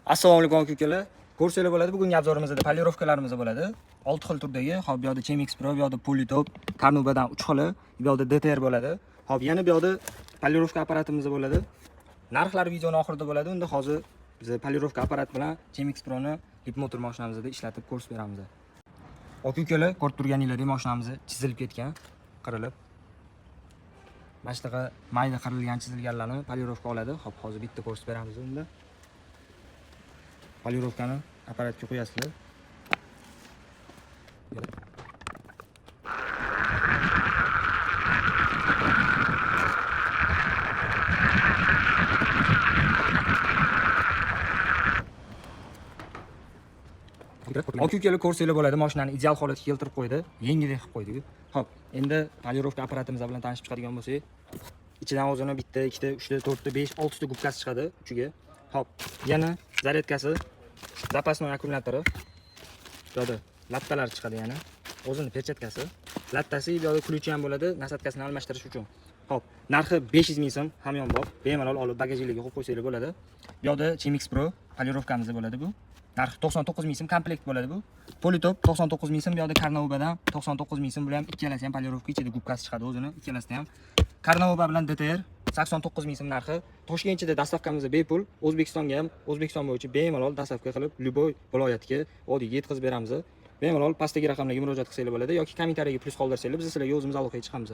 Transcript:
Assalomu alaykum aka-ukalar. Ko'rsanglar bo'ladi, bugungi obzorimizda polirovkalarimiz bo'ladi. 6 xil turdagi, hop bu yoqda Chemix Pro, bu yoqda Politop, Carnubadan 3 xili, bu yoqda DTR bo'ladi. Hop, yana bu yoqda polirovka apparatimiz bo'ladi. Narxlar videoning oxirida bo'ladi. Unda hozir biz polirovka apparat bilan Chemix Pro'ni lip motor mashinamizda ishlatib ko'rsatib beramiz. Aka-ukalar, ko'rib turganinglardek mashinamiz chizilib ketgan, qirilib. Mana shunaqa mayda qirilgan, chizilganlarni polirovka oladi. Hop, hozir bitta ko'rsatib beramiz unda. Polirovkani apparatga qo'yasizlar. Aka-ukalar ko'rsanglar bo'ladi, mashinani ideal holatga keltirib qo'ydi. Yengidek qilib qo'ydik. Hop, endi polirovka apparatimiz bilan tanishib chiqadigan bo'lsak, ichidan o'zini bitta, ikkita, uchta, to'rtta, 5, 6 ta gubkasi chiqadi uchiga. Hop, yana zaryadkasi, запасной akkumulyatori. Bu yerda lattalar chiqadi yana. O'zini perchatkasi, lattasi, bu yerda ключi ham bo'ladi, nasatkasini almashtirish uchun. Hop, narxi 500 ming so'm, hamyonbop, bemalol olib bagajlikka qo'yib qo'ysanglar bo'ladi. Bu yerda Chemix Pro polirovkamiz bo'ladi bu. Narxi 99 ming so'm komplekt bo'ladi bu. Politop 99 ming so'm, bu yerda Carnubadan 99 ming so'm, bular ham ikkalasi ham polirovka, ichida gubkasi chiqadi o'zini, ikkalasida ham. Carnuba bilan DTR 89 ming so'm narxi. Toshkentda dastavkamiz bepul, O'zbekistonga ham, O'zbekiston bo'yicha bemalol dastavka qilib, любой viloyatga oddiy yetkazib beramiz. Bemalol pastdagi raqamlarga murojaat qilsanglar bo'ladi yoki kommentariyga plus qoldirsanglar, biz sizlarga o'zimiz aloqaga chiqamiz.